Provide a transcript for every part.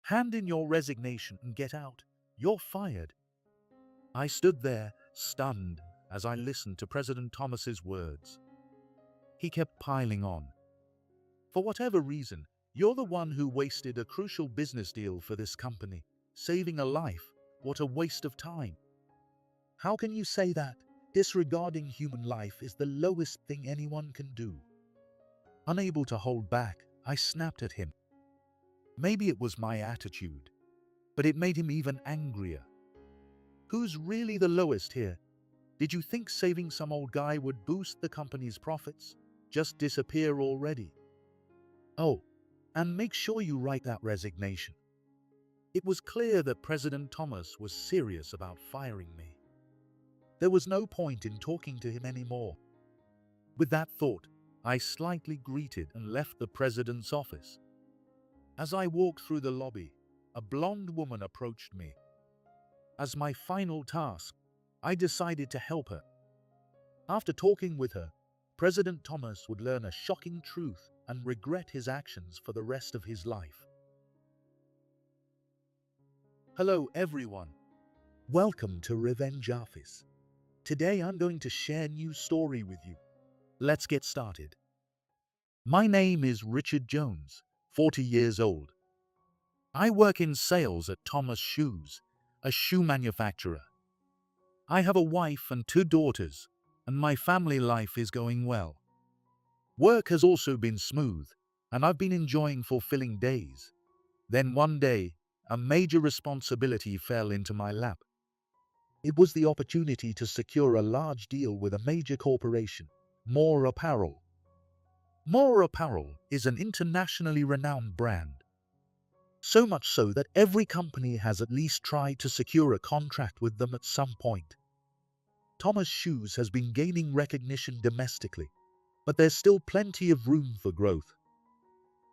Hand in your resignation and get out. You're fired." I stood there, stunned, as I listened to President Thomas's words. He kept piling on. "For whatever reason, you're the one who wasted a crucial business deal for this company, saving a life. What a waste of time. How can you say that? Disregarding human life is the lowest thing anyone can do." Unable to hold back, I snapped at him. Maybe it was my attitude, but it made him even angrier. "Who's really the lowest here? Did you think saving some old guy would boost the company's profits? Just disappear already. Oh, and make sure you write that resignation." It was clear that President Thomas was serious about firing me. There was no point in talking to him anymore. With that thought, I slightly greeted and left the president's office. As I walked through the lobby, a blonde woman approached me. As my final task, I decided to help her. After talking with her, President Thomas would learn a shocking truth and regret his actions for the rest of his life. Hello everyone. Welcome to Revenge Office. Today I'm going to share a new story with you. Let's get started. My name is Richard Jones, 40 years old. I work in sales at Thomas Shoes, a shoe manufacturer. I have a wife and 2 daughters, and my family life is going well. Work has also been smooth, and I've been enjoying fulfilling days. Then one day, a major responsibility fell into my lap. It was the opportunity to secure a large deal with a major corporation, More Apparel. More Apparel is an internationally renowned brand. So much so that every company has at least tried to secure a contract with them at some point. Thomas Shoes has been gaining recognition domestically, but there's still plenty of room for growth.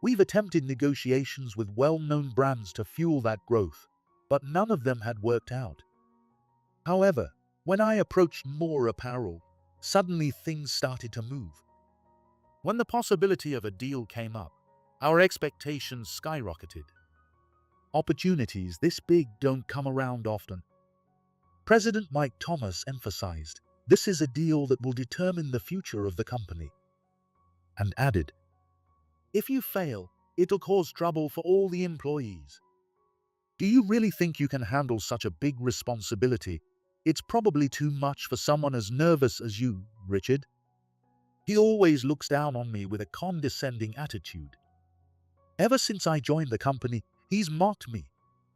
We've attempted negotiations with well-known brands to fuel that growth, but none of them had worked out. However, when I approached More Apparel, suddenly things started to move. When the possibility of a deal came up, our expectations skyrocketed. Opportunities this big don't come around often. President Mike Thomas emphasized, "This is a deal that will determine the future of the company," and added, "If you fail, it'll cause trouble for all the employees." Do you really think you can handle such a big responsibility? It's probably too much for someone as nervous as you, Richard. He always looks down on me with a condescending attitude. Ever since I joined the company, he's mocked me,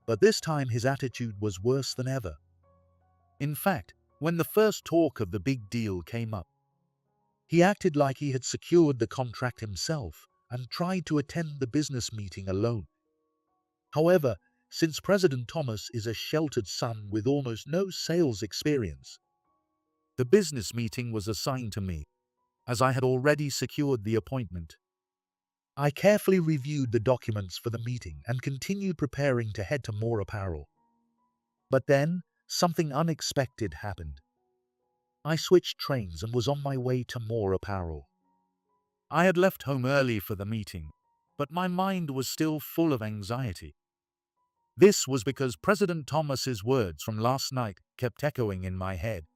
but this time his attitude was worse than ever. In fact, when the first talk of the big deal came up, he acted like he had secured the contract himself and tried to attend the business meeting alone. However, since President Thomas is a sheltered son with almost no sales experience, the business meeting was assigned to me, as I had already secured the appointment. I carefully reviewed the documents for the meeting and continued preparing to head to More Apparel. But then, something unexpected happened. I switched trains and was on my way to More Apparel. I had left home early for the meeting, but my mind was still full of anxiety. This was because President Thomas's words from last night kept echoing in my head.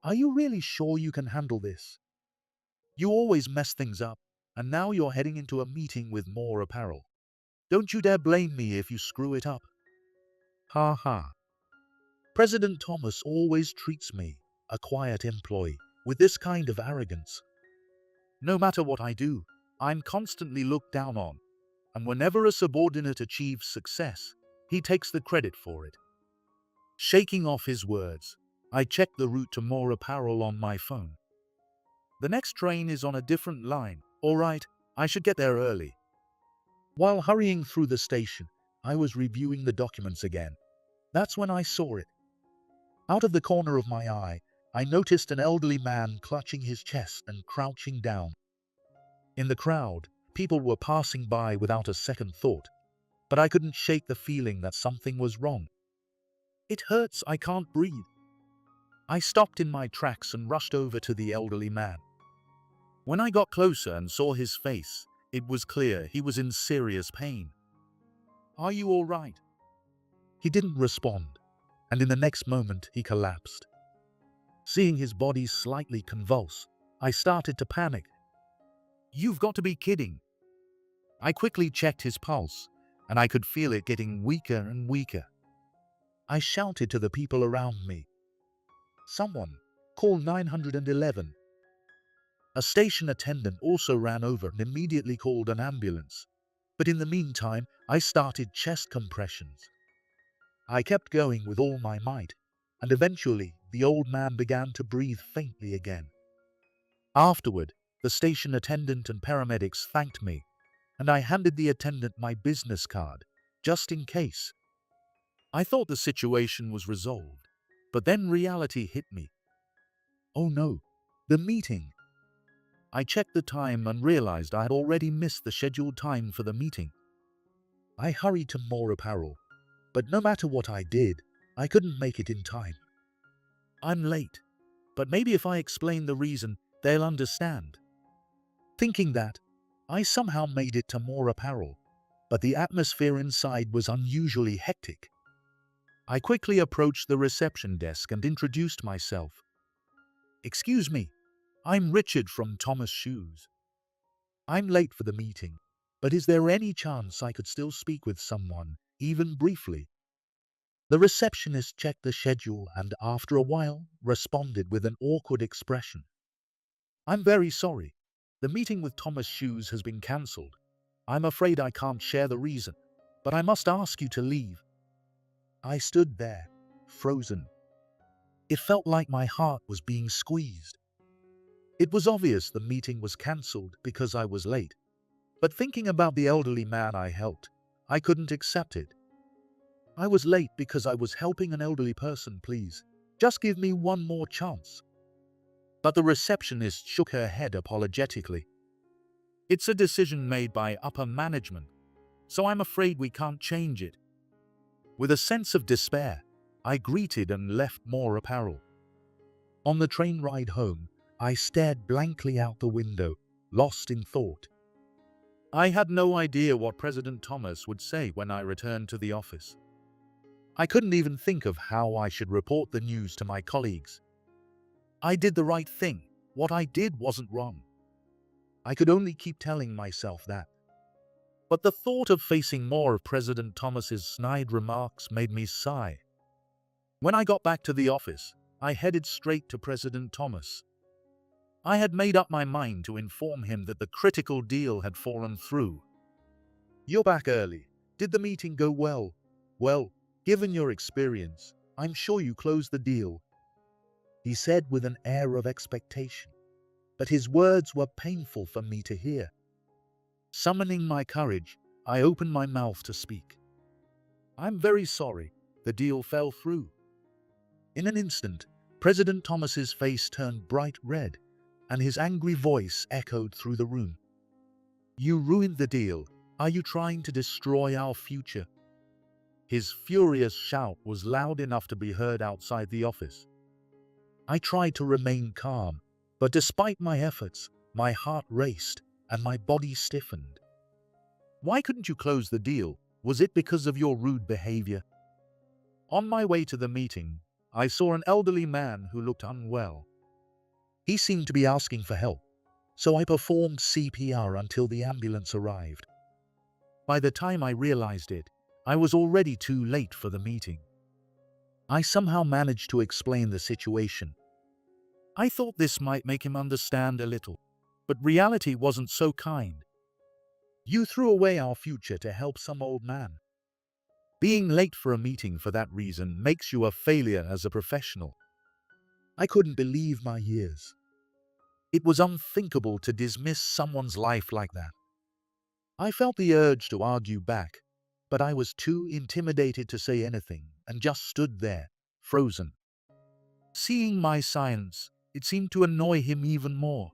"Are you really sure you can handle this? You always mess things up, and now you're heading into a meeting with More Apparel. Don't you dare blame me if you screw it up." Ha ha. President Thomas always treats me, a quiet employee, with this kind of arrogance. No matter what I do, I'm constantly looked down on, and whenever a subordinate achieves success, he takes the credit for it. Shaking off his words, I checked the route to More Apparel on my phone. The next train is on a different line. All right, I should get there early. While hurrying through the station, I was reviewing the documents again. That's when I saw it. Out of the corner of my eye, I noticed an elderly man clutching his chest and crouching down. In the crowd, people were passing by without a second thought, but I couldn't shake the feeling that something was wrong. "It hurts, I can't breathe." I stopped in my tracks and rushed over to the elderly man. When I got closer and saw his face, it was clear he was in serious pain. Are you all right? He didn't respond, and in the next moment he collapsed. Seeing his body slightly convulse, I started to panic. You've got to be kidding. I quickly checked his pulse, and I could feel it getting weaker and weaker. I shouted to the people around me. Someone, call 911. A station attendant also ran over and immediately called an ambulance. But in the meantime, I started chest compressions. I kept going with all my might, and eventually the old man began to breathe faintly again. Afterward, the station attendant and paramedics thanked me, and I handed the attendant my business card, just in case. I thought the situation was resolved, but then reality hit me. Oh no, the meeting! I checked the time and realized I had already missed the scheduled time for the meeting. I hurried to more apparel, but no matter what I did, I couldn't make it in time. I'm late, but maybe if I explain the reason, they'll understand. Thinking that, I somehow made it to more apparel, but the atmosphere inside was unusually hectic. I quickly approached the reception desk and introduced myself. Excuse me, I'm Richard from Thomas Shoes. I'm late for the meeting, but is there any chance I could still speak with someone, even briefly? The receptionist checked the schedule and after a while responded with an awkward expression. I'm very sorry. The meeting with Thomas Shoes has been cancelled. I'm afraid I can't share the reason, but I must ask you to leave. I stood there, frozen. It felt like my heart was being squeezed. It was obvious the meeting was cancelled because I was late, but thinking about the elderly man I helped, I couldn't accept it. I was late because I was helping an elderly person, please. Just give me one more chance. But the receptionist shook her head apologetically. It's a decision made by upper management, so I'm afraid we can't change it. With a sense of despair, I greeted and left more apparel. On the train ride home, I stared blankly out the window, lost in thought. I had no idea what President Thomas would say when I returned to the office. I couldn't even think of how I should report the news to my colleagues. I did the right thing. What I did wasn't wrong. I could only keep telling myself that. But the thought of facing more of President Thomas's snide remarks made me sigh. When I got back to the office, I headed straight to President Thomas. I had made up my mind to inform him that the critical deal had fallen through. You're back early. Did the meeting go well? Well, given your experience, I'm sure you closed the deal, he said with an air of expectation. But his words were painful for me to hear. Summoning my courage, I opened my mouth to speak. I'm very sorry, the deal fell through. In an instant, President Thomas's face turned bright red, and his angry voice echoed through the room. You ruined the deal. Are you trying to destroy our future? His furious shout was loud enough to be heard outside the office. I tried to remain calm, but despite my efforts, my heart raced and my body stiffened. Why couldn't you close the deal? Was it because of your rude behavior? On my way to the meeting, I saw an elderly man who looked unwell. He seemed to be asking for help, so I performed CPR until the ambulance arrived. By the time I realized it, I was already too late for the meeting. I somehow managed to explain the situation. I thought this might make him understand a little, but reality wasn't so kind. You threw away our future to help some old man. Being late for a meeting for that reason makes you a failure as a professional. I couldn't believe my ears. It was unthinkable to dismiss someone's life like that. I felt the urge to argue back, but I was too intimidated to say anything and just stood there, frozen. Seeing my silence, it seemed to annoy him even more.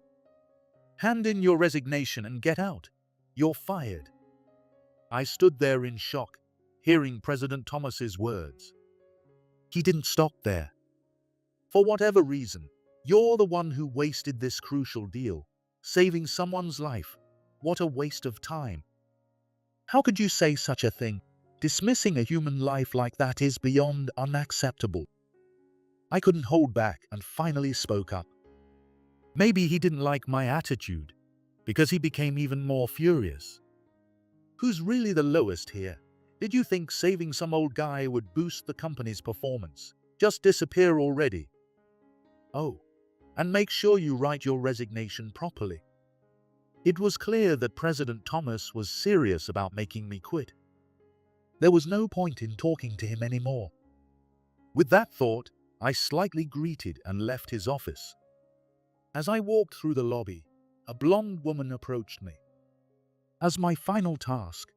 Hand in your resignation and get out. You're fired. I stood there in shock, hearing President Thomas's words. He didn't stop there. For whatever reason, you're the one who wasted this crucial deal, saving someone's life. What a waste of time. How could you say such a thing? Dismissing a human life like that is beyond unacceptable. I couldn't hold back and finally spoke up. Maybe he didn't like my attitude, because he became even more furious. Who's really the lowest here? Did you think saving some old guy would boost the company's performance? Just disappear already. Oh, and make sure you write your resignation properly. It was clear that President Thomas was serious about making me quit. There was no point in talking to him anymore. With that thought, I slightly greeted and left his office. As I walked through the lobby, a blonde woman approached me. As my final task,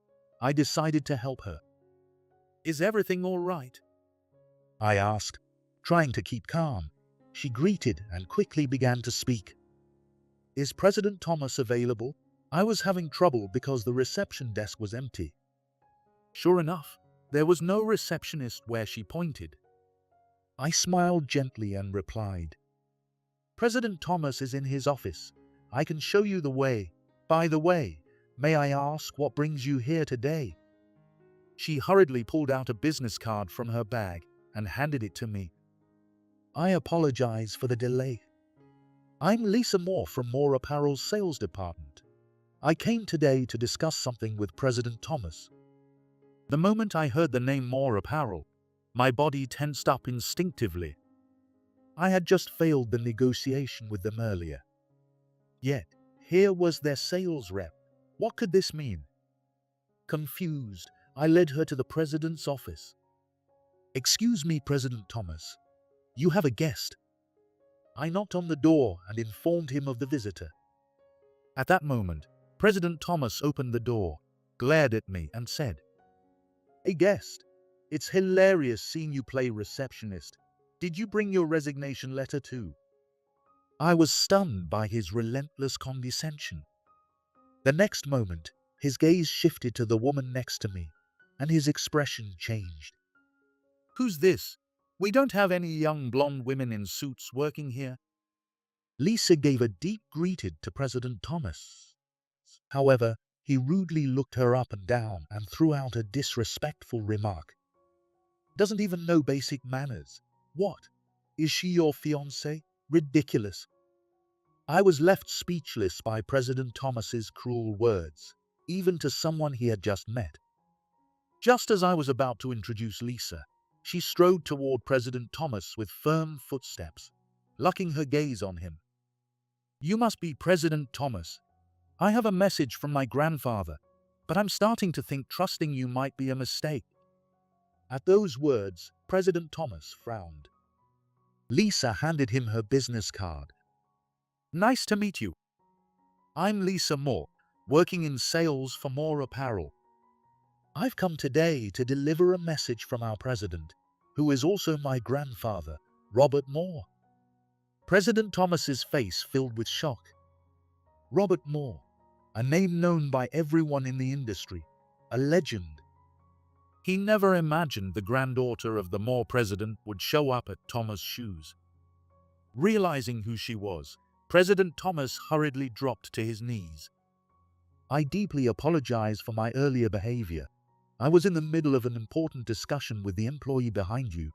I decided to help her. "Is everything all right?" I asked, trying to keep calm. She greeted and quickly began to speak. "Is President Thomas available? I was having trouble because the reception desk was empty." Sure enough, there was no receptionist where she pointed. I smiled gently and replied, "President Thomas is in his office. I can show you the way. By the way, may I ask what brings you here today?" She hurriedly pulled out a business card from her bag and handed it to me. "I apologize for the delay. I'm Lisa Moore from Moore Apparel's sales department. I came today to discuss something with President Thomas." The moment I heard the name Moore Apparel, my body tensed up instinctively. I had just failed the negotiation with them earlier. Yet, here was their sales rep. What could this mean? Confused, I led her to the president's office. "Excuse me, President Thomas. You have a guest." I knocked on the door and informed him of the visitor. At that moment, President Thomas opened the door, glared at me, and said, "A guest? It's hilarious seeing you play receptionist. Did you bring your resignation letter too?" I was stunned by his relentless condescension. The next moment, his gaze shifted to the woman next to me, and his expression changed. "Who's this? We don't have any young blonde women in suits working here." Lisa gave a deep greeting to President Thomas. However, he rudely looked her up and down and threw out a disrespectful remark. "Doesn't even know basic manners. What? Is she your fiancée? Ridiculous." I was left speechless by President Thomas's cruel words, even to someone he had just met. Just as I was about to introduce Lisa, she strode toward President Thomas with firm footsteps, locking her gaze on him. "You must be President Thomas. I have a message from my grandfather, but I'm starting to think trusting you might be a mistake." At those words, President Thomas frowned. Lisa handed him her business card. "Nice to meet you. I'm Lisa Moore, working in sales for Moore Apparel. I've come today to deliver a message from our president, who is also my grandfather, Robert Moore." President Thomas's face filled with shock. Robert Moore, a name known by everyone in the industry, a legend. He never imagined the granddaughter of the Moore president would show up at Thomas' shoes. Realizing who she was, President Thomas hurriedly dropped to his knees. "I deeply apologize for my earlier behavior. I was in the middle of an important discussion with the employee behind you."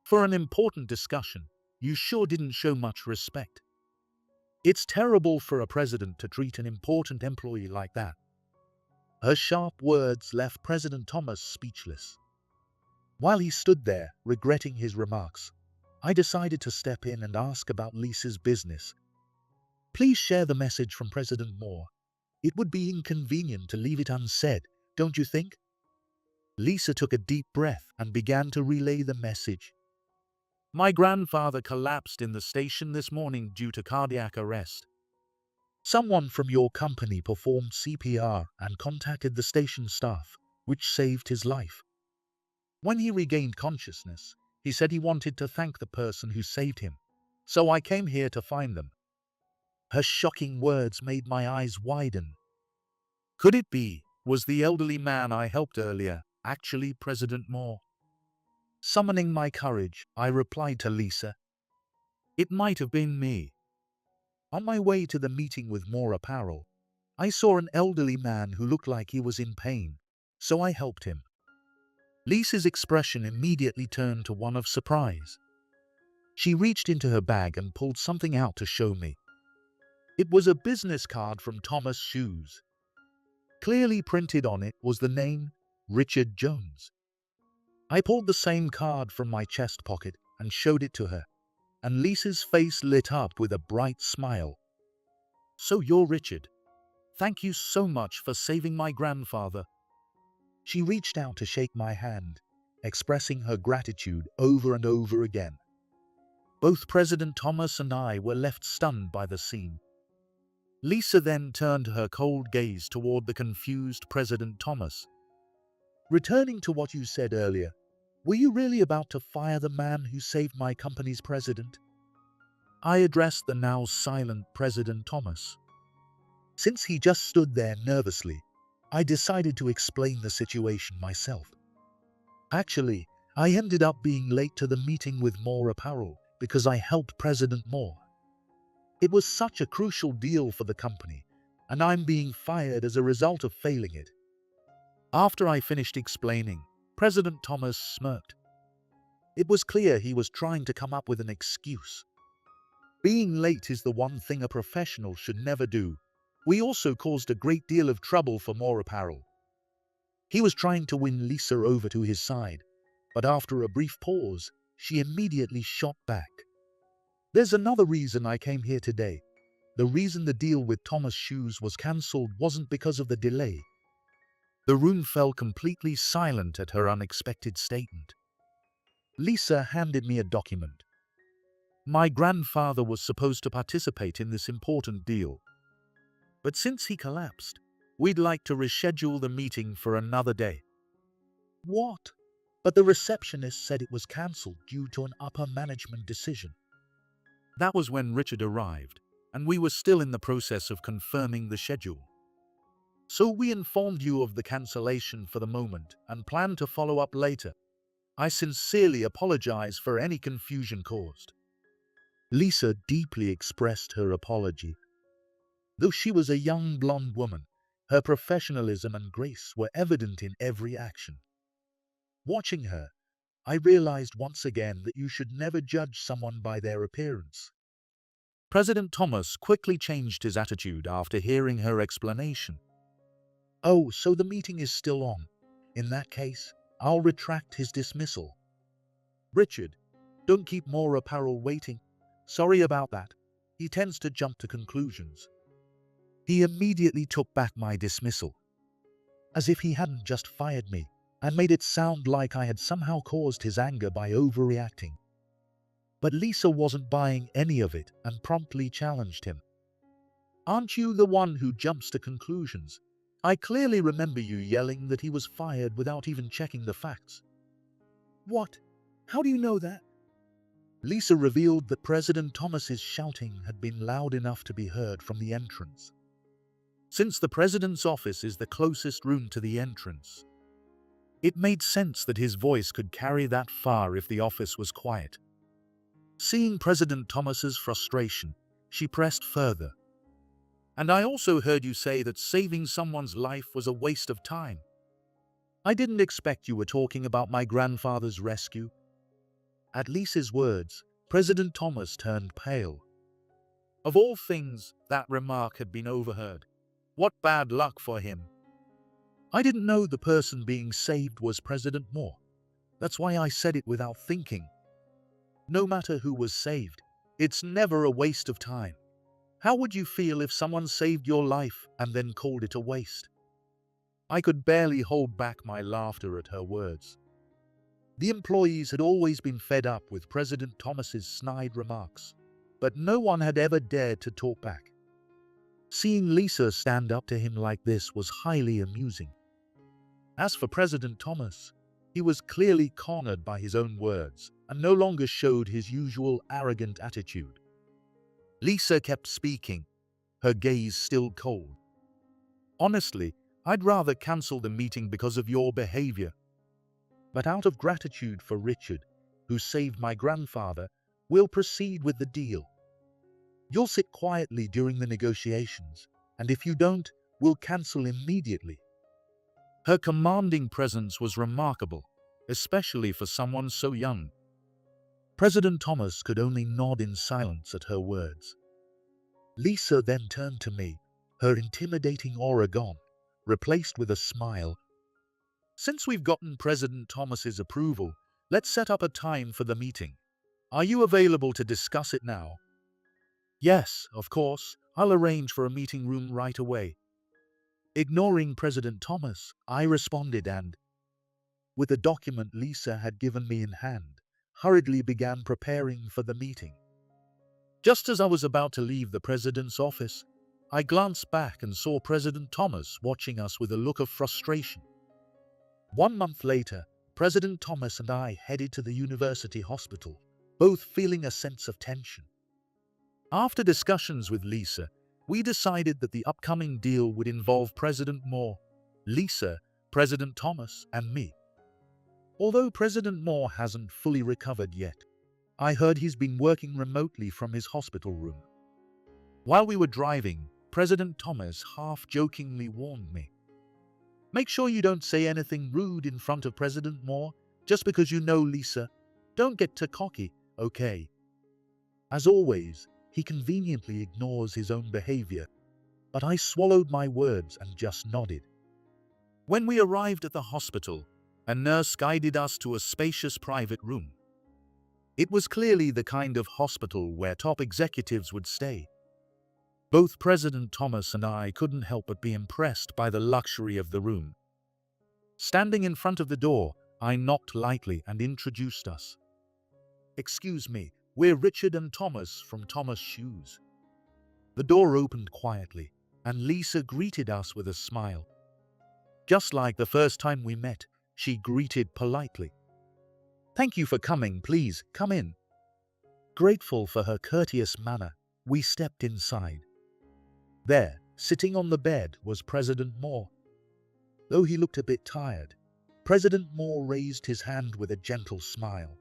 "For an important discussion, you sure didn't show much respect. It's terrible for a president to treat an important employee like that." Her sharp words left President Thomas speechless. While he stood there, regretting his remarks, I decided to step in and ask about Lisa's business. "Please share the message from President Moore. It would be inconvenient to leave it unsaid, don't you think?" Lisa took a deep breath and began to relay the message. "My grandfather collapsed in the station this morning due to cardiac arrest. Someone from your company performed CPR and contacted the station staff, which saved his life. When he regained consciousness, he said he wanted to thank the person who saved him. So I came here to find them." Her shocking words made my eyes widen. Could it be, was the elderly man I helped earlier actually President Moore? Summoning my courage, I replied to Lisa, "It might have been me." On my way to the meeting with Moore Apparel, I saw an elderly man who looked like he was in pain, so I helped him. Lisa's expression immediately turned to one of surprise. She reached into her bag and pulled something out to show me. It was a business card from Thomas Shoes. Clearly printed on it was the name Richard Jones. I pulled the same card from my chest pocket and showed it to her, and Lisa's face lit up with a bright smile. "So you're Richard. Thank you so much for saving my grandfather." She reached out to shake my hand, expressing her gratitude over and over again. Both President Thomas and I were left stunned by the scene. Lisa then turned her cold gaze toward the confused President Thomas. "Returning to what you said earlier, were you really about to fire the man who saved my company's president?" I addressed the now silent President Thomas. Since he just stood there nervously, I decided to explain the situation myself. Actually, I ended up being late to the meeting with Moore Apparel because I helped President Moore. It was such a crucial deal for the company, and I'm being fired as a result of failing it. After I finished explaining, President Thomas smirked. It was clear he was trying to come up with an excuse. Being late is the one thing a professional should never do. We also caused a great deal of trouble for Moore Apparel. He was trying to win Lisa over to his side, but after a brief pause, she immediately shot back. "There's another reason I came here today. The reason the deal with Thomas Shoes was cancelled wasn't because of the delay." The room fell completely silent at her unexpected statement. Lisa handed me a document. "My grandfather was supposed to participate in this important deal, but since he collapsed, we'd like to reschedule the meeting for another day." "What?" "But the receptionist said it was cancelled due to an upper management decision." That was when Richard arrived, and we were still in the process of confirming the schedule. "So we informed you of the cancellation for the moment and plan to follow up later. I sincerely apologize for any confusion caused." Lisa deeply expressed her apology. Though she was a young blonde woman, her professionalism and grace were evident in every action. Watching her, I realized once again that you should never judge someone by their appearance. President Thomas quickly changed his attitude after hearing her explanation. "Oh, so the meeting is still on. In that case, I'll retract his dismissal." "Richard, don't keep Moore Apparel waiting. Sorry about that. He tends to jump to conclusions." He immediately took back my dismissal, as if he hadn't just fired me, and made it sound like I had somehow caused his anger by overreacting. But Lisa wasn't buying any of it and promptly challenged him. "Aren't you the one who jumps to conclusions? I clearly remember you yelling that he was fired without even checking the facts." "What? How do you know that?" Lisa revealed that President Thomas's shouting had been loud enough to be heard from the entrance. Since the president's office is the closest room to the entrance, it made sense that his voice could carry that far if the office was quiet. Seeing President Thomas's frustration, she pressed further. "And I also heard you say that saving someone's life was a waste of time. I didn't expect you were talking about my grandfather's rescue." At Lisa's words, President Thomas turned pale. Of all things, that remark had been overheard. What bad luck for him. I didn't know the person being saved was President Moore. That's why I said it without thinking. No matter who was saved, it's never a waste of time. How would you feel if someone saved your life and then called it a waste? I could barely hold back my laughter at her words. The employees had always been fed up with President Thomas's snide remarks, but no one had ever dared to talk back. Seeing Lisa stand up to him like this was highly amusing. As for President Thomas, he was clearly cornered by his own words and no longer showed his usual arrogant attitude. Lisa kept speaking, her gaze still cold. "Honestly, I'd rather cancel the meeting because of your behavior. But out of gratitude for Richard, who saved my grandfather, we'll proceed with the deal. You'll sit quietly during the negotiations, and if you don't, we'll cancel immediately." Her commanding presence was remarkable, especially for someone so young. President Thomas could only nod in silence at her words. Lisa then turned to me, her intimidating aura gone, replaced with a smile. Since we've gotten President Thomas's approval, let's set up a time for the meeting. Are you available to discuss it now? Yes, of course. I'll arrange for a meeting room right away. Ignoring President Thomas, I responded and, with the document Lisa had given me in hand, hurriedly began preparing for the meeting. Just as I was about to leave the president's office, I glanced back and saw President Thomas watching us with a look of frustration. 1 month later, President Thomas and I headed to the university hospital, both feeling a sense of tension. After discussions with Lisa, we decided that the upcoming deal would involve President Moore, Lisa, President Thomas, and me. Although President Moore hasn't fully recovered yet, I heard he's been working remotely from his hospital room. While we were driving, President Thomas half-jokingly warned me, "Make sure you don't say anything rude in front of President Moore, just because you know Lisa. Don't get too cocky, okay?" As always, he conveniently ignores his own behavior, but I swallowed my words and just nodded. When we arrived at the hospital, a nurse guided us to a spacious private room. It was clearly the kind of hospital where top executives would stay. Both President Thomas and I couldn't help but be impressed by the luxury of the room. Standing in front of the door, I knocked lightly and introduced us. "Excuse me, we're Richard and Thomas from Thomas Shoes." The door opened quietly, and Lisa greeted us with a smile. Just like the first time we met, she greeted politely. "Thank you for coming, please, come in." Grateful for her courteous manner, we stepped inside. There, sitting on the bed, was President Moore. Though he looked a bit tired, President Moore raised his hand with a gentle smile.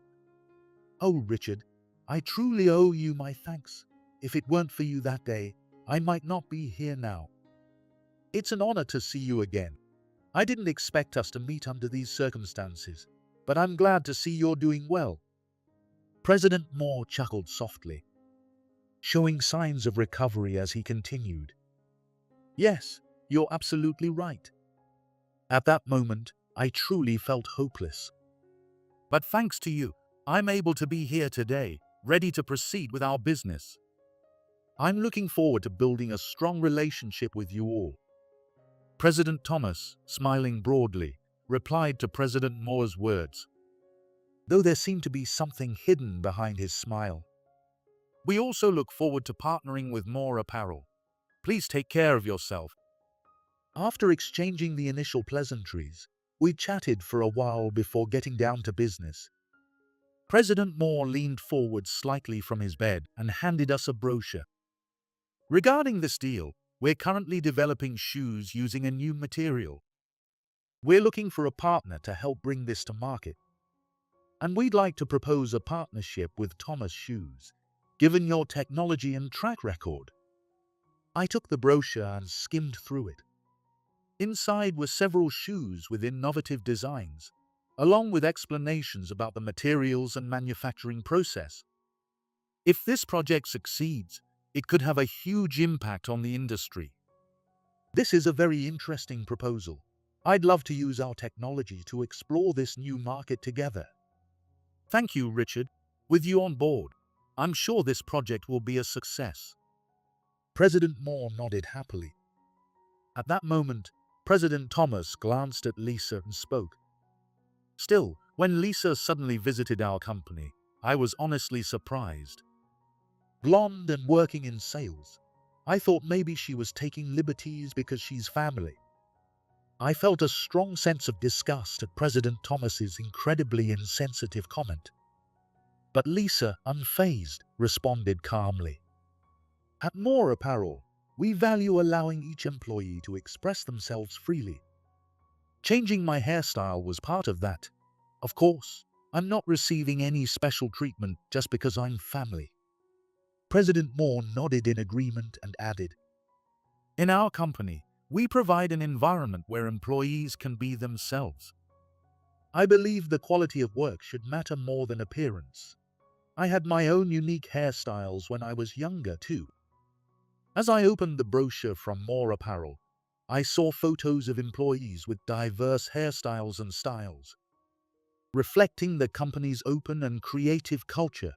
"Oh, Richard, I truly owe you my thanks. If it weren't for you that day, I might not be here now. It's an honor to see you again. I didn't expect us to meet under these circumstances, but I'm glad to see you're doing well." President Moore chuckled softly, showing signs of recovery as he continued. "Yes, you're absolutely right." At that moment, I truly felt hopeless. But thanks to you, I'm able to be here today, ready to proceed with our business. I'm looking forward to building a strong relationship with you all. President Thomas, smiling broadly, replied to President Moore's words, though there seemed to be something hidden behind his smile. "We also look forward to partnering with Moore Apparel. Please take care of yourself." After exchanging the initial pleasantries, we chatted for a while before getting down to business. President Moore leaned forward slightly from his bed and handed us a brochure. "Regarding this deal, we're currently developing shoes using a new material. We're looking for a partner to help bring this to market. And we'd like to propose a partnership with Thomas Shoes, given your technology and track record." I took the brochure and skimmed through it. Inside were several shoes with innovative designs, along with explanations about the materials and manufacturing process. If this project succeeds, it could have a huge impact on the industry. "This is a very interesting proposal. I'd love to use our technology to explore this new market together." "Thank you, Richard. With you on board, I'm sure this project will be a success." President Moore nodded happily. At that moment, President Thomas glanced at Lisa and spoke. Still, when Lisa suddenly visited our company, I was honestly surprised. Blonde and working in sales, I thought maybe she was taking liberties because she's family. I felt a strong sense of disgust at President Thomas's incredibly insensitive comment. But Lisa, unfazed, responded calmly. "At Moore Apparel, we value allowing each employee to express themselves freely. Changing my hairstyle was part of that. Of course, I'm not receiving any special treatment just because I'm family." President Moore nodded in agreement and added, "In our company, we provide an environment where employees can be themselves. I believe the quality of work should matter more than appearance. I had my own unique hairstyles when I was younger too. As I opened the brochure from More Apparel, I saw photos of employees with diverse hairstyles and styles, reflecting the company's open and creative culture.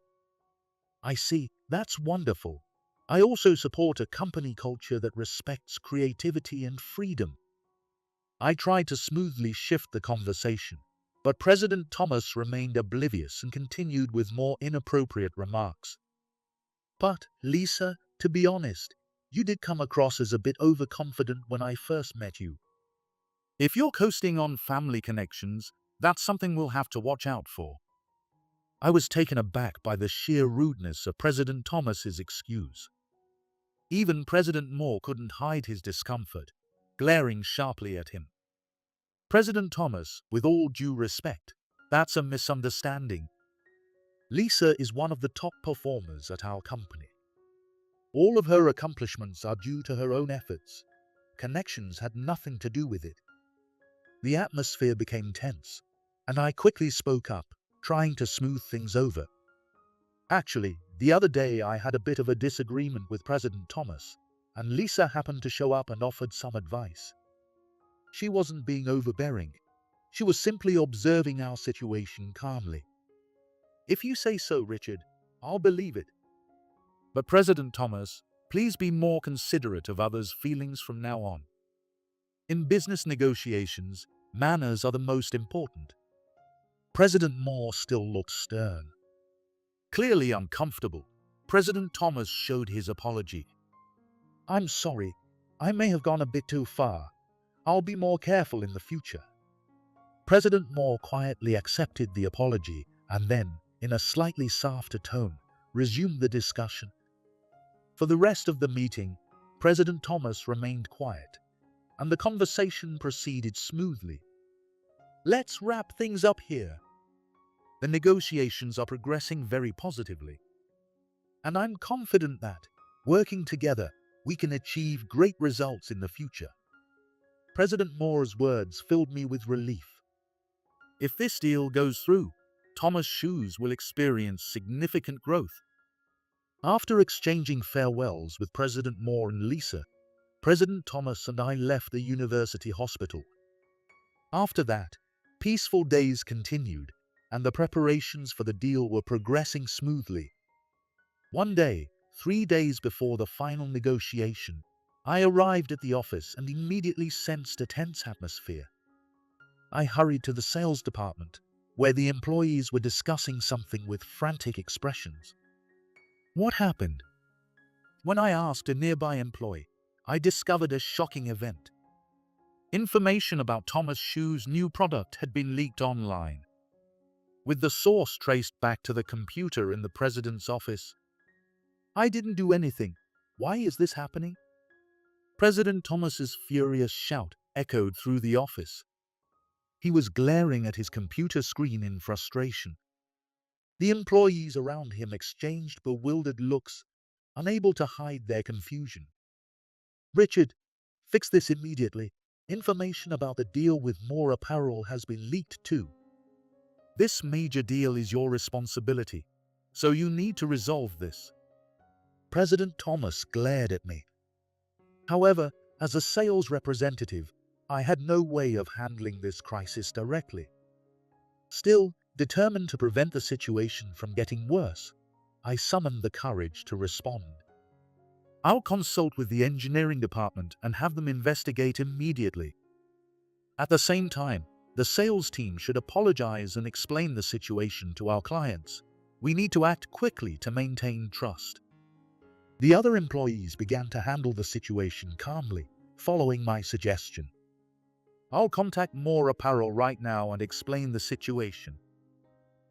I see, that's wonderful. I also support a company culture that respects creativity and freedom. I tried to smoothly shift the conversation, but President Thomas remained oblivious and continued with more inappropriate remarks. But, Lisa, to be honest, you did come across as a bit overconfident when I first met you. If you're coasting on family connections, that's something we'll have to watch out for. I was taken aback by the sheer rudeness of President Thomas's excuse. Even President Moore couldn't hide his discomfort, glaring sharply at him. President Thomas, with all due respect, that's a misunderstanding. Lisa is one of the top performers at our company. All of her accomplishments are due to her own efforts. Connections had nothing to do with it. The atmosphere became tense, and I quickly spoke up, trying to smooth things over. Actually, the other day I had a bit of a disagreement with President Thomas, and Lisa happened to show up and offered some advice. She wasn't being overbearing. She was simply observing our situation calmly. If you say so, Richard, I'll believe it. But President Thomas, please be more considerate of others' feelings from now on. In business negotiations, manners are the most important. President Moore still looked stern. Clearly uncomfortable, President Thomas showed his apology. I'm sorry, I may have gone a bit too far. I'll be more careful in the future. President Moore quietly accepted the apology and then, in a slightly softer tone, resumed the discussion. For the rest of the meeting, President Thomas remained quiet, and the conversation proceeded smoothly. Let's wrap things up here. The negotiations are progressing very positively, and I'm confident that, working together, we can achieve great results in the future. President Moore's words filled me with relief. If this deal goes through, Thomas Shoes will experience significant growth. After exchanging farewells with President Moore and Lisa, President Thomas and I left the university hospital. After that, peaceful days continued, and the preparations for the deal were progressing smoothly. One day, 3 days before the final negotiation, I arrived at the office and immediately sensed a tense atmosphere. I hurried to the sales department, where the employees were discussing something with frantic expressions. What happened? When I asked a nearby employee, I discovered a shocking event. Information about Thomas Shoe's new product had been leaked online, with the source traced back to the computer in the president's office. I didn't do anything. Why is this happening? President Thomas's furious shout echoed through the office. He was glaring at his computer screen in frustration. The employees around him exchanged bewildered looks, unable to hide their confusion. Richard, fix this immediately. Information about the deal with More Apparel has been leaked too. This major deal is your responsibility, so you need to resolve this. President Thomas glared at me. However, as a sales representative, I had no way of handling this crisis directly. Still, determined to prevent the situation from getting worse, I summoned the courage to respond. I'll consult with the engineering department and have them investigate immediately. At the same time, the sales team should apologize and explain the situation to our clients. We need to act quickly to maintain trust. The other employees began to handle the situation calmly, following my suggestion. I'll contact More Apparel right now and explain the situation.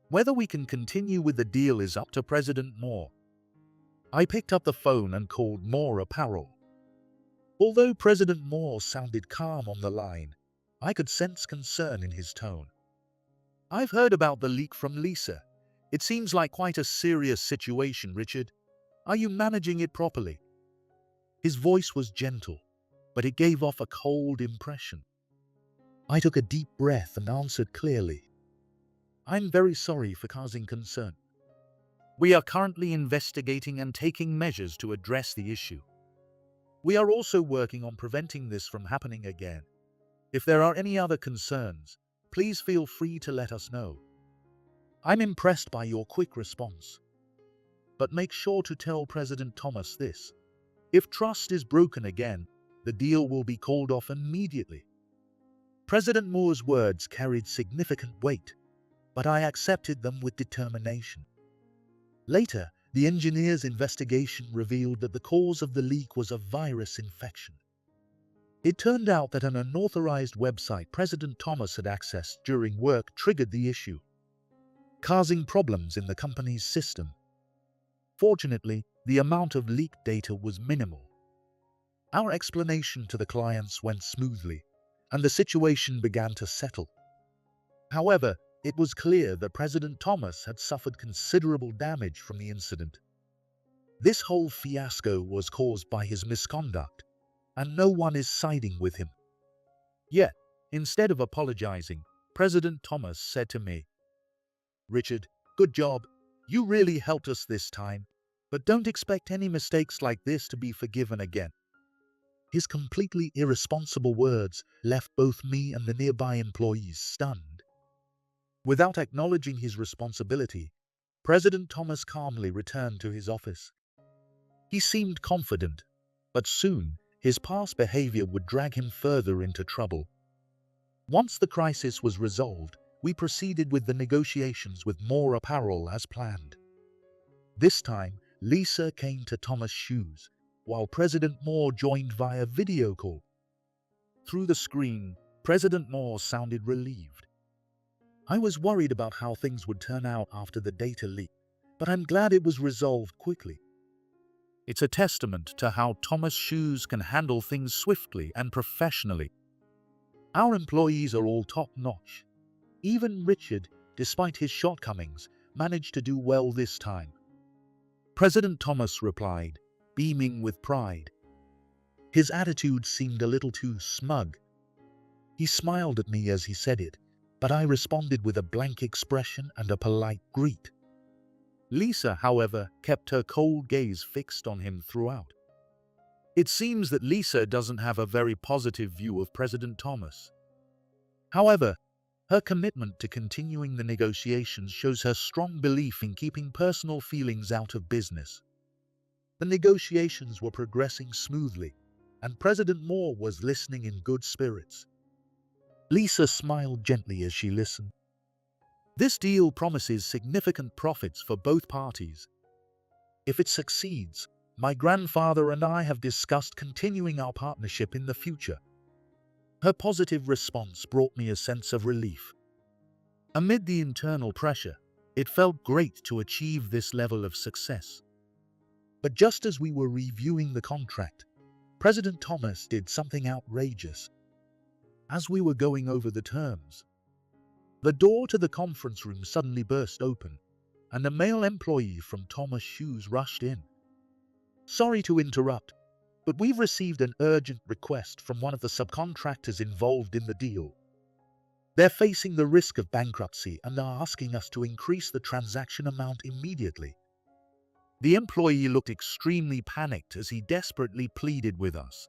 Whether we can continue with the deal is up to President Moore. I picked up the phone and called More Apparel. Although President Moore sounded calm on the line, I could sense concern in his tone. I've heard about the leak from Lisa. It seems like quite a serious situation, Richard. Are you managing it properly? His voice was gentle, but it gave off a cold impression. I took a deep breath and answered clearly, I'm very sorry for causing concern. We are currently investigating and taking measures to address the issue. We are also working on preventing this from happening again. If there are any other concerns, please feel free to let us know. I'm impressed by your quick response. But make sure to tell President Thomas this. If trust is broken again, the deal will be called off immediately. President Moore's words carried significant weight, but I accepted them with determination. Later, the engineers' investigation revealed that the cause of the leak was a virus infection. It turned out that an unauthorized website President Thomas had accessed during work triggered the issue, causing problems in the company's system. Fortunately, the amount of leaked data was minimal. Our explanation to the clients went smoothly, and the situation began to settle. However, it was clear that President Thomas had suffered considerable damage from the incident. This whole fiasco was caused by his misconduct, and no one is siding with him. Yet, instead of apologizing, President Thomas said to me, "Richard, good job. You really helped us this time, but don't expect any mistakes like this to be forgiven again." His completely irresponsible words left both me and the nearby employees stunned. Without acknowledging his responsibility, President Thomas calmly returned to his office. He seemed confident, but soon his past behavior would drag him further into trouble. Once the crisis was resolved, we proceeded with the negotiations with Moore Apparel as planned. This time, Lisa came to Thomas' shoes, while President Moore joined via video call. Through the screen, President Moore sounded relieved. I was worried about how things would turn out after the data leak, but I'm glad it was resolved quickly. It's a testament to how Thomas Shoes can handle things swiftly and professionally. Our employees are all top-notch. Even Richard, despite his shortcomings, managed to do well this time. President Thomas replied, beaming with pride. His attitude seemed a little too smug. He smiled at me as he said it, but I responded with a blank expression and a polite greet. Lisa, however, kept her cold gaze fixed on him throughout. It seems that Lisa doesn't have a very positive view of President Thomas. However, her commitment to continuing the negotiations shows her strong belief in keeping personal feelings out of business. The negotiations were progressing smoothly, and President Moore was listening in good spirits. Lisa smiled gently as she listened. This deal promises significant profits for both parties. If it succeeds, my grandfather and I have discussed continuing our partnership in the future. Her positive response brought me a sense of relief. Amid the internal pressure, it felt great to achieve this level of success. But just as we were reviewing the contract, President Thomas did something outrageous. As we were going over the terms, the door to the conference room suddenly burst open, and a male employee from Thomas Shoes rushed in. "Sorry to interrupt, but we've received an urgent request from one of the subcontractors involved in the deal. They're facing the risk of bankruptcy and are asking us to increase the transaction amount immediately." The employee looked extremely panicked as he desperately pleaded with us.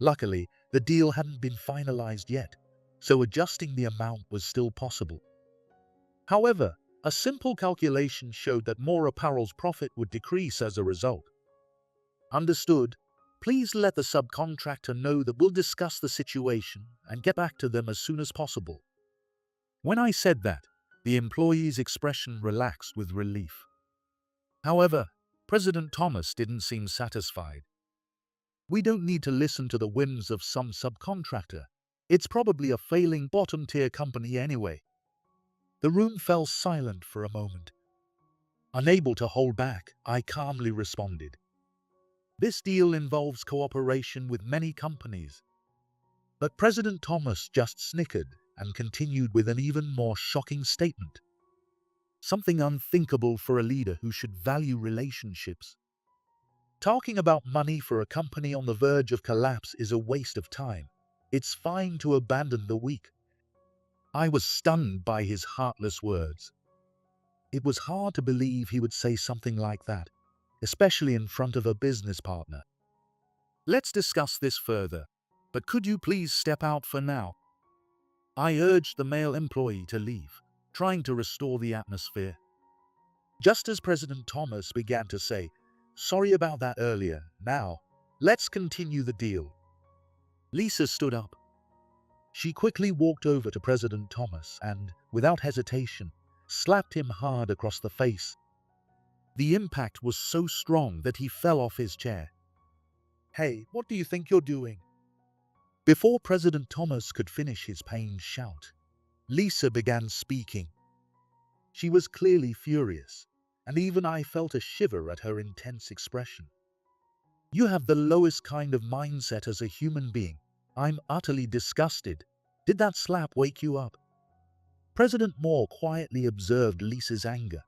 Luckily, the deal hadn't been finalized yet, so adjusting the amount was still possible. However, a simple calculation showed that Moore Apparel's profit would decrease as a result. "Understood. Please let the subcontractor know that we'll discuss the situation and get back to them as soon as possible." When I said that, the employee's expression relaxed with relief. However, President Thomas didn't seem satisfied. "We don't need to listen to the whims of some subcontractor. It's probably a failing bottom-tier company anyway." The room fell silent for a moment. Unable to hold back, I calmly responded, "This deal involves cooperation with many companies." But President Thomas just snickered and continued with an even more shocking statement. Something unthinkable for a leader who should value relationships. "Talking about money for a company on the verge of collapse is a waste of time. It's fine to abandon the weak." I was stunned by his heartless words. It was hard to believe he would say something like that, especially in front of a business partner. Let's discuss this further, but could you please step out for now? I urged the male employee to leave, trying to restore the atmosphere. Just as President Thomas began to say, "Sorry about that earlier, now, let's continue the deal," Lisa stood up. She quickly walked over to President Thomas and, without hesitation, slapped him hard across the face. The impact was so strong that he fell off his chair. "Hey, what do you think you're doing?" Before President Thomas could finish his pained shout, Lisa began speaking. She was clearly furious, and even I felt a shiver at her intense expression. "You have the lowest kind of mindset as a human being. I'm utterly disgusted. Did that slap wake you up?" President Moore quietly observed Lisa's anger.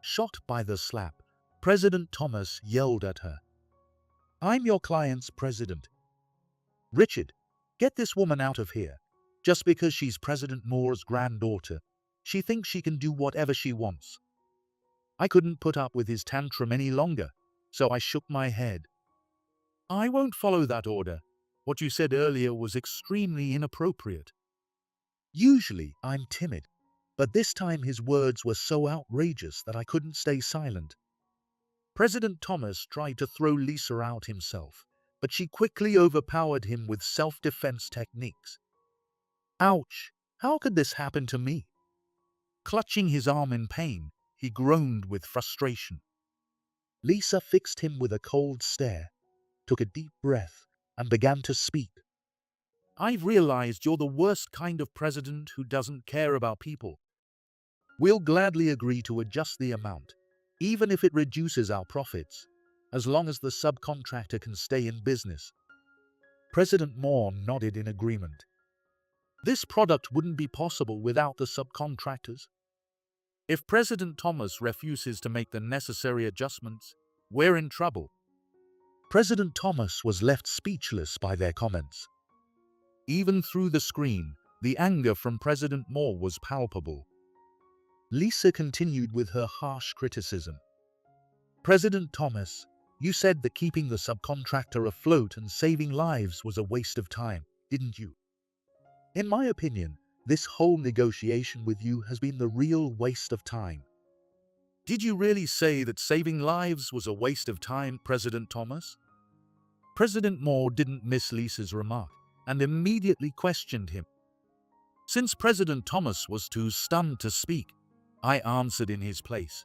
Shocked by the slap, President Thomas yelled at her, "I'm your client's president. Richard, get this woman out of here. Just because she's President Moore's granddaughter, she thinks she can do whatever she wants." I couldn't put up with his tantrum any longer, so I shook my head. "I won't follow that order. What you said earlier was extremely inappropriate." Usually I'm timid, but this time his words were so outrageous that I couldn't stay silent. President Thomas tried to throw Lisa out himself, but she quickly overpowered him with self-defense techniques. "Ouch! How could this happen to me?" Clutching his arm in pain, he groaned with frustration. Lisa fixed him with a cold stare, took a deep breath, and began to speak. "I've realized you're the worst kind of president who doesn't care about people. We'll gladly agree to adjust the amount, even if it reduces our profits, as long as the subcontractor can stay in business." President Moore nodded in agreement. This product wouldn't be possible without the subcontractors. If President Thomas refuses to make the necessary adjustments, we're in trouble. President Thomas was left speechless by their comments. Even through the screen, the anger from President Moore was palpable. Lisa continued with her harsh criticism. "President Thomas, you said that keeping the subcontractor afloat and saving lives was a waste of time, didn't you? In my opinion, this whole negotiation with you has been the real waste of time." "Did you really say that saving lives was a waste of time, President Thomas?" President Moore didn't miss Lisa's remark and immediately questioned him. Since President Thomas was too stunned to speak, I answered in his place.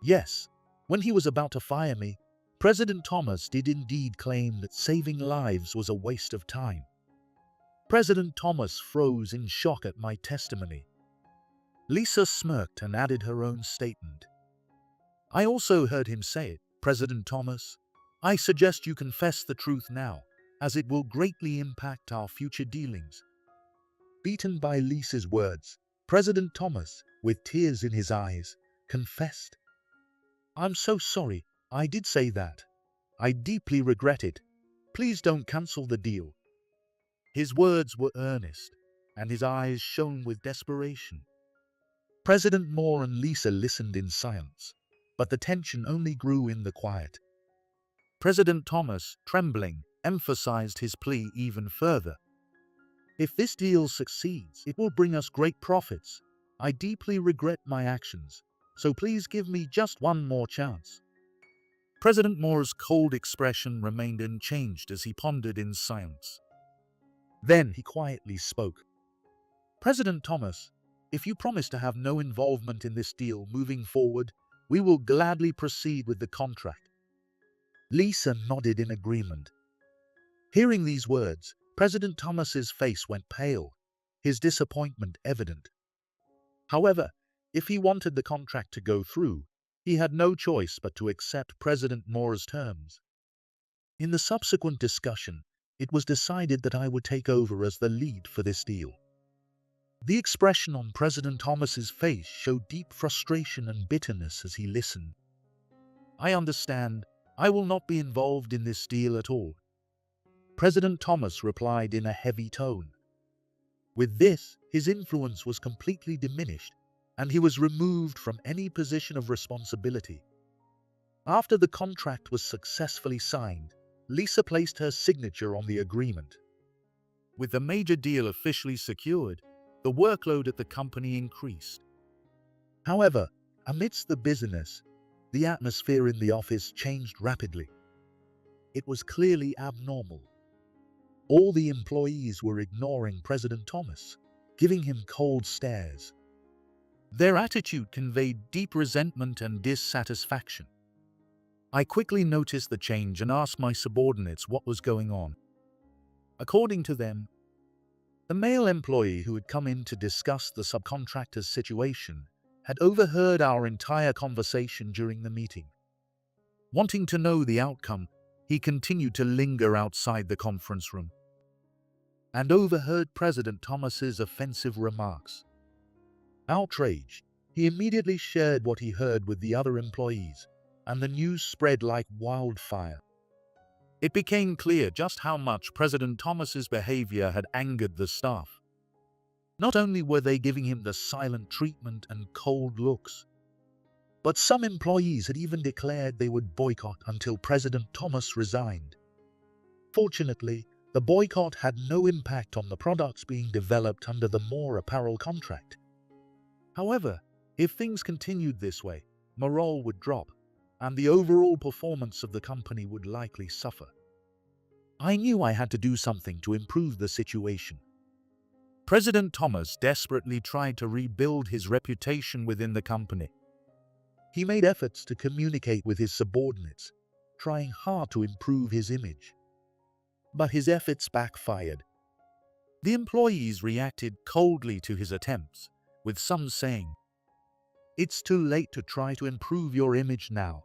"Yes, when he was about to fire me, President Thomas did indeed claim that saving lives was a waste of time." President Thomas froze in shock at my testimony. Lisa smirked and added her own statement. "I also heard him say it, President Thomas. I suggest you confess the truth now, as it will greatly impact our future dealings." Beaten by Lisa's words, President Thomas, with tears in his eyes, confessed. "I'm so sorry, I did say that. I deeply regret it. Please don't cancel the deal." His words were earnest, and his eyes shone with desperation. President Moore and Lisa listened in silence, but the tension only grew in the quiet. President Thomas, trembling, emphasized his plea even further. "If this deal succeeds, it will bring us great profits. I deeply regret my actions, so please give me just one more chance." President Moore's cold expression remained unchanged as he pondered in silence. Then he quietly spoke. "President Thomas, if you promise to have no involvement in this deal moving forward, we will gladly proceed with the contract." Lisa nodded in agreement. Hearing these words, President Thomas's face went pale, his disappointment evident. However, if he wanted the contract to go through, he had no choice but to accept President Moore's terms. In the subsequent discussion, it was decided that I would take over as the lead for this deal. The expression on President Thomas's face showed deep frustration and bitterness as he listened. "I understand. I will not be involved in this deal at all," President Thomas replied in a heavy tone. With this, his influence was completely diminished and he was removed from any position of responsibility. After the contract was successfully signed, Lisa placed her signature on the agreement. With the major deal officially secured, the workload at the company increased. However, amidst the busyness, the atmosphere in the office changed rapidly. It was clearly abnormal. All the employees were ignoring President Thomas, giving him cold stares. Their attitude conveyed deep resentment and dissatisfaction. I quickly noticed the change and asked my subordinates what was going on. According to them, the male employee who had come in to discuss the subcontractor's situation had overheard our entire conversation during the meeting. Wanting to know the outcome, he continued to linger outside the conference room and overheard President Thomas's offensive remarks. Outraged, he immediately shared what he heard with the other employees, and the news spread like wildfire. It became clear just how much President Thomas's behavior had angered the staff. Not only were they giving him the silent treatment and cold looks, but some employees had even declared they would boycott until President Thomas resigned. Fortunately, the boycott had no impact on the products being developed under the Moore Apparel contract. However, if things continued this way, morale would drop, and the overall performance of the company would likely suffer. I knew I had to do something to improve the situation. President Thomas desperately tried to rebuild his reputation within the company. He made efforts to communicate with his subordinates, trying hard to improve his image. But his efforts backfired. The employees reacted coldly to his attempts, with some saying, "It's too late to try to improve your image now.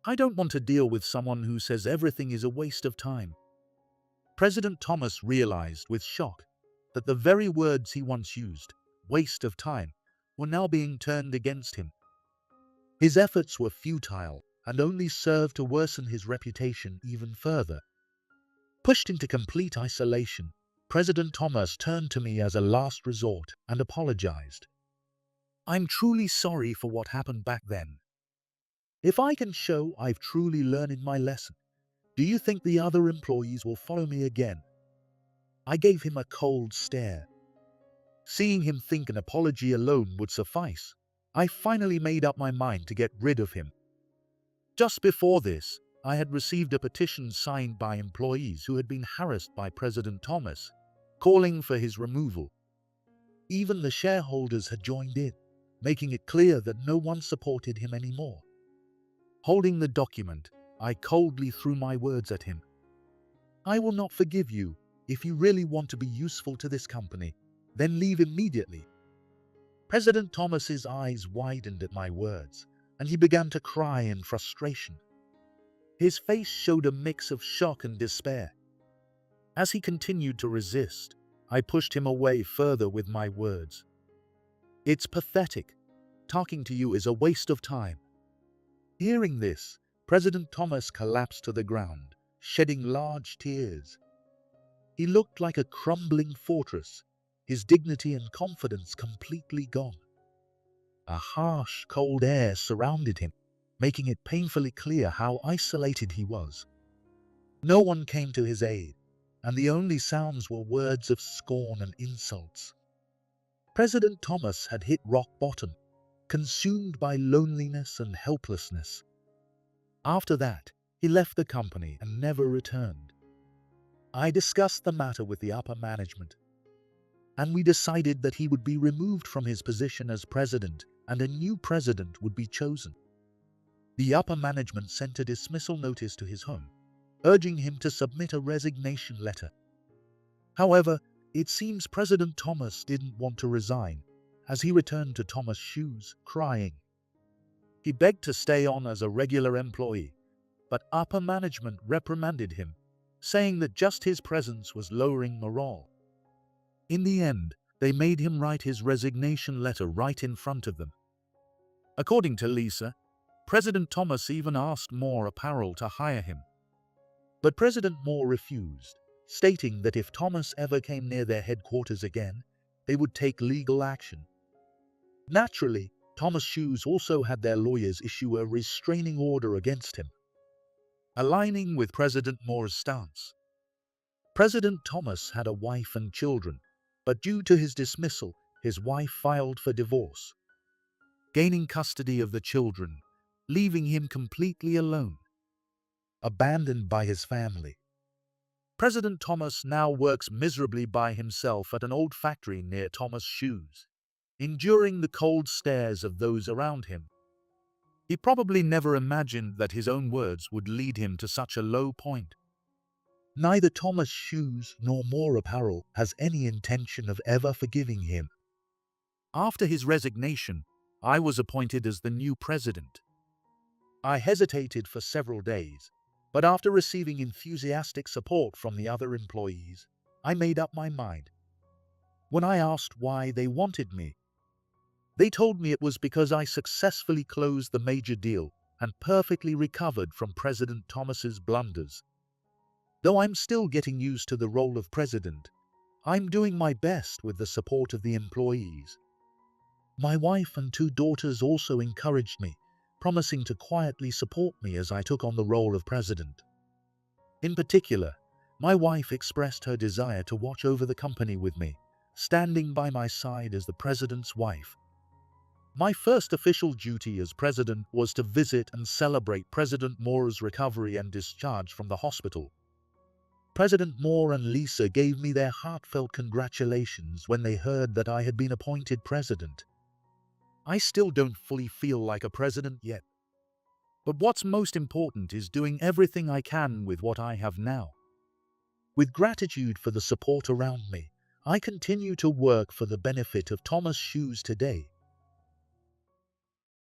I don't want to deal with someone who says everything is a waste of time." President Thomas realized with shock that the very words he once used, waste of time, were now being turned against him. His efforts were futile and only served to worsen his reputation even further. Pushed into complete isolation, President Thomas turned to me as a last resort and apologized. "I'm truly sorry for what happened back then. If I can show I've truly learned my lesson, do you think the other employees will follow me again?" I gave him a cold stare. Seeing him think an apology alone would suffice, I finally made up my mind to get rid of him. Just before this, I had received a petition signed by employees who had been harassed by President Thomas, calling for his removal. Even the shareholders had joined in, making it clear that no one supported him anymore. Holding the document, I coldly threw my words at him. "I will not forgive you. If you really want to be useful to this company, then leave immediately." President Thomas's eyes widened at my words, and he began to cry in frustration. His face showed a mix of shock and despair. As he continued to resist, I pushed him away further with my words. "It's pathetic. Talking to you is a waste of time." Hearing this, President Thomas collapsed to the ground, shedding large tears. He looked like a crumbling fortress, his dignity and confidence completely gone. A harsh, cold air surrounded him, making it painfully clear how isolated he was. No one came to his aid, and the only sounds were words of scorn and insults. President Thomas had hit rock bottom, consumed by loneliness and helplessness. After that, he left the company and never returned. I discussed the matter with the upper management, and we decided that he would be removed from his position as president and a new president would be chosen. The upper management sent a dismissal notice to his home, urging him to submit a resignation letter. However, it seems President Thomas didn't want to resign, as he returned to Thomas' shoes, crying. He begged to stay on as a regular employee, but upper management reprimanded him, saying that just his presence was lowering morale. In the end, they made him write his resignation letter right in front of them. According to Lisa, President Thomas even asked Moore Apparel to hire him. But President Moore refused, stating that if Thomas ever came near their headquarters again, they would take legal action. Naturally, Thomas Shoes also had their lawyers issue a restraining order against him, aligning with President Moore's stance. President Thomas had a wife and children, but due to his dismissal, his wife filed for divorce, gaining custody of the children, leaving him completely alone, abandoned by his family. President Thomas now works miserably by himself at an old factory near Thomas Shoes, enduring the cold stares of those around him. He probably never imagined that his own words would lead him to such a low point. Neither Thomas Shoes nor Moore Apparel has any intention of ever forgiving him. After his resignation, I was appointed as the new president. I hesitated for several days, but after receiving enthusiastic support from the other employees, I made up my mind. When I asked why they wanted me, they told me it was because I successfully closed the major deal and perfectly recovered from President Thomas's blunders. Though I'm still getting used to the role of president, I'm doing my best with the support of the employees. My wife and 2 daughters also encouraged me, promising to quietly support me as I took on the role of president. In particular, my wife expressed her desire to watch over the company with me, standing by my side as the president's wife. My first official duty as president was to visit and celebrate President Moore's recovery and discharge from the hospital. President Moore and Lisa gave me their heartfelt congratulations when they heard that I had been appointed president. I still don't fully feel like a president yet. But what's most important is doing everything I can with what I have now. With gratitude for the support around me, I continue to work for the benefit of Thomas Shoes today